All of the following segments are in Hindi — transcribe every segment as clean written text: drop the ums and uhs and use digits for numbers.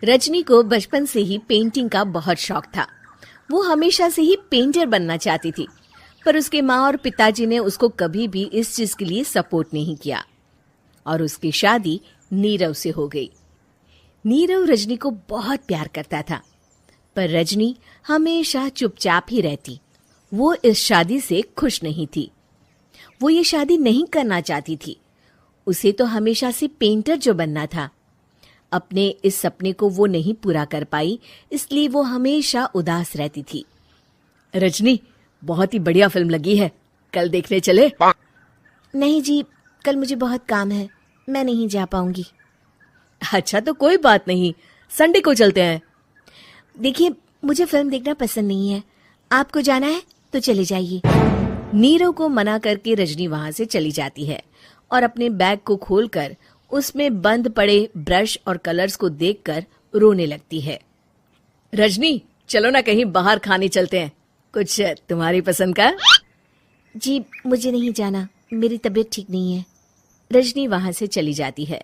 रजनी को बचपन से ही पेंटिंग का बहुत शौक था। वो हमेशा से ही पेंटर बनना चाहती थी, पर उसके माँ और पिताजी ने उसको कभी भी इस चीज के लिए सपोर्ट नहीं किया और उसकी शादी नीरव से हो गई। नीरव रजनी को बहुत प्यार करता था, पर रजनी हमेशा चुपचाप ही रहती। वो इस शादी से खुश नहीं थी। वो ये शादी नहीं करना चाहती थी। उसे तो हमेशा से पेंटर जो बनना था। अपने इस सपने को वो नहीं पूरा कर पाई, इसलिए वो हमेशा उदास रहती थी। रजनी, बहुत ही बढ़िया फिल्म लगी है, कल देखने चले? नहीं जी, कल मुझे बहुत काम है, मैं नहीं जा पाऊंगी। अच्छा तो कोई बात नहीं, संडे को चलते हैं। देखिए, मुझे फिल्म देखना पसंद नहीं है। आपको जाना है तो चले जाइए। नीरव को मना करके रजनी वहां से चली जाती है और अपने बैग को खोलकर उसमें बंद पड़े ब्रश और कलर्स को देखकर रोने लगती है। रजनी, चलो ना कहीं बाहर खाने चलते हैं, कुछ तुम्हारी पसंद का। जी, मुझे नहीं जाना, मेरी तबीयत ठीक नहीं है। रजनी वहां से चली जाती है।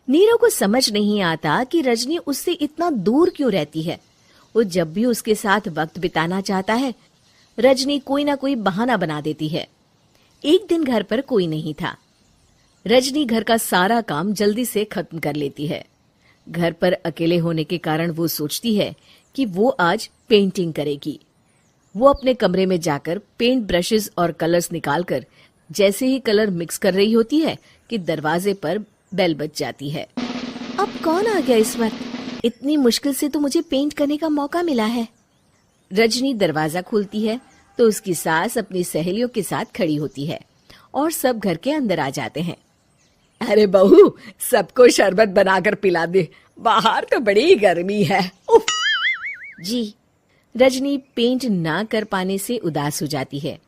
नीरव को समझ नहीं आता कि रजनी उससे इतना दूर क्यों रहती है। वो जब भी उसके साथ वक्त बिताना चाहता है, रजनी कोई ना कोई बहाना बना देती है। एक दिन घर पर कोई नहीं था। रजनी घर का सारा काम जल्दी से खत्म कर लेती है। घर पर अकेले होने के कारण वो सोचती है कि वो आज पेंटिंग करेगी। वो अपने कमरे में जाकर पेंट ब्रशेस और कलर्स निकालकर जैसे ही कलर मिक्स कर रही होती है कि दरवाजे पर बेल बज जाती है। अब कौन आ गया इस वक्त? इतनी मुश्किल से तो मुझे पेंट करने का मौका मिला है। रजनी दरवाजा खोलती है तो उसकी सास अपनी सहेलियों के साथ खड़ी होती है और सब घर के अंदर आ जाते हैं। अरे बहू, सबको शरबत बनाकर पिला दे, बाहर तो बड़ी गर्मी है। उफ। जी। रजनी पेंट ना कर पाने से उदास हो जाती है।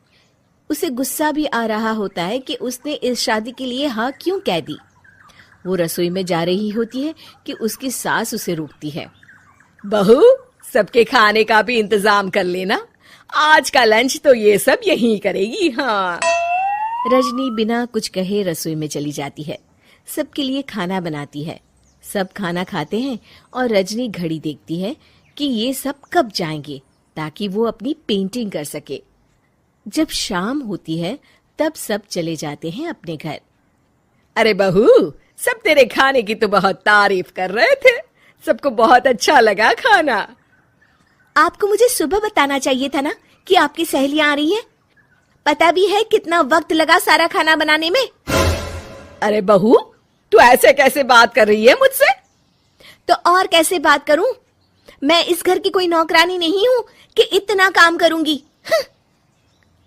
उसे गुस्सा भी आ रहा होता है कि उसने इस शादी के लिए हाँ क्यों कह दी। वो रसोई में जा रही होती है कि उसकी सास उसे रोकती है। बहू, सबके खाने का भी इंतजाम कर लेना, आज का लंच तो ये सब यहीं करेगी। हाँ। रजनी बिना कुछ कहे रसोई में चली जाती है। सबके लिए खाना बनाती है। सब खाना खाते हैं और रजनी घड़ी देखती है कि ये सब कब जाएंगे ताकि वो अपनी पेंटिंग कर सके। जब शाम होती है तब सब चले जाते हैं अपने घर। अरे बहू, सब तेरे खाने की तो बहुत तारीफ कर रहे थे, सबको बहुत अच्छा लगा खाना। आपको मुझे सुबह बताना चाहिए था ना कि आपकी सहेलियां आ रही हैं। पता भी है कितना वक्त लगा सारा खाना बनाने में। अरे बहू, तू ऐसे कैसे बात कर रही है मुझसे? तो और कैसे बात करूं? मैं इस घर की कोई नौकरानी नहीं हूं कि इतना काम करूंगी।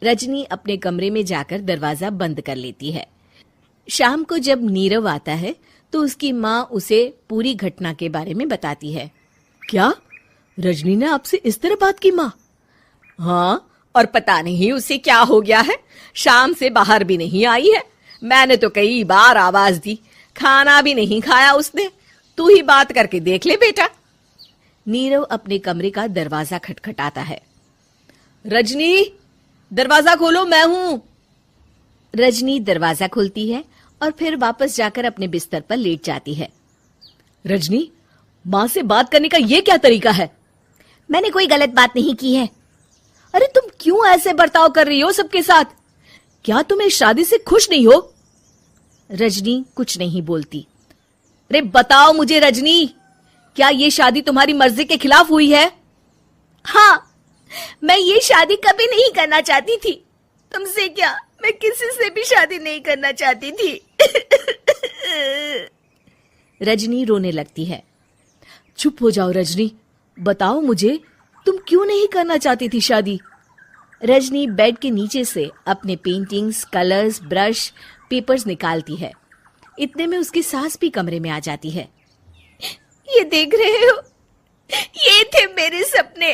रजनी अपने कमरे में जाकर दरवाजा बंद कर लेती है। शाम को जब नीरव आता है तो उसकी माँ उसे पूरी घटना के बारे में बताती है। क्या रजनी ने आपसे इस तरह बात की माँ? हाँ, और पता नहीं उसे क्या हो गया है, शाम से बाहर भी नहीं आई है। मैंने तो कई बार आवाज दी, खाना भी नहीं खाया उसने। तू ही बात करके देख ले बेटा। नीरव अपने कमरे का दरवाजा खटखटाता है। रजनी, दरवाजा खोलो, मैं हूं। रजनी दरवाजा खोलती है और फिर वापस जाकर अपने बिस्तर पर लेट जाती है। रजनी, माँ से बात करने का ये क्या तरीका है? मैंने कोई गलत बात नहीं की है। अरे तुम क्यों ऐसे बर्ताव कर रही हो सबके साथ? क्या तुम इस शादी से खुश नहीं हो? रजनी कुछ नहीं बोलती। अरे बताओ मुझे रजनी, क्या ये शादी तुम्हारी मर्जी के खिलाफ हुई है? हाँ, मैं ये शादी कभी नहीं करना चाहती थी। तुमसे क्या, मैं किसी से भी शादी नहीं करना चाहती थी। रजनी रोने लगती है। चुप हो जाओ रजनी, बताओ मुझे, तुम क्यों नहीं करना चाहती थी शादी? रजनी बेड के नीचे से अपने पेंटिंग्स, कलर्स, ब्रश, पेपर्स निकालती है। इतने में उसकी सास भी कमरे में आ जाती है। ये देख रहे हो, ये थे मेरे सपने।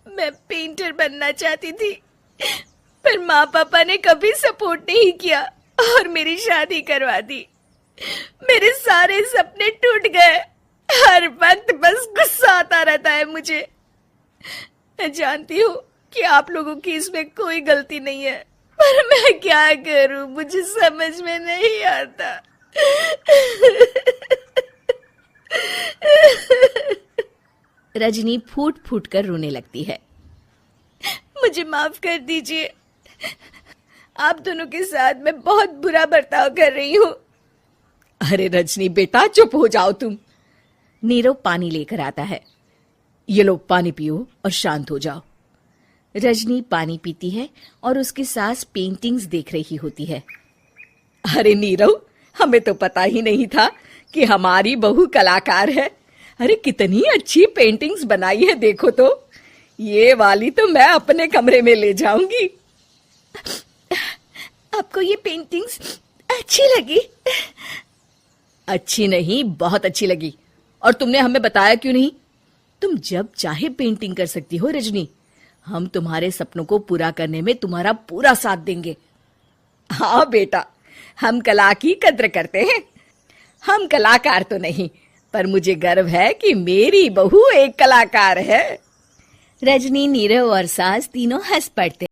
मैं पेंटर बनना चाहती थी, पर माँ पापा ने कभी सपोर्ट नहीं किया और मेरी शादी करवा दी। मेरे सारे सपने टूट गए। हर वक्त बस गुस्सा आता रहता है मुझे। मैं जानती हूँ कि आप लोगों की इसमें कोई गलती नहीं है, पर मैं क्या करूँ, मुझे समझ में नहीं आता। रजनी फूट फूट कर रोने लगती है। मुझे माफ कर दीजिए, आप दोनों के साथ मैं बहुत बुरा बर्ताव कर रही हूँ। अरे रजनी बेटा, चुप हो जाओ तुम। नीरव पानी लेकर आता है। ये लो पानी पियो और शांत हो जाओ। रजनी पानी पीती है और उसकी सास पेंटिंग्स देख रही होती है। अरे नीरव, हमें तो पता ही नहीं था कि हमारी बहू कलाकार है। अरे कितनी अच्छी पेंटिंग्स बनाई है, देखो तो। ये वाली तो मैं अपने कमरे में ले जाऊंगी। आपको ये पेंटिंग्स अच्छी लगी? अच्छी नहीं, बहुत अच्छी लगी। और तुमने हमें बताया क्यों नहीं? तुम जब चाहे पेंटिंग कर सकती हो रजनी। हम तुम्हारे सपनों को पूरा करने में तुम्हारा पूरा साथ देंगे। हाँ बेटा, हम कला की कद्र करते हैं। हम कलाकार तो नहीं, पर मुझे गर्व है कि मेरी बहू एक कलाकार है। रजनी, नीरव और सास तीनों हंस पड़ते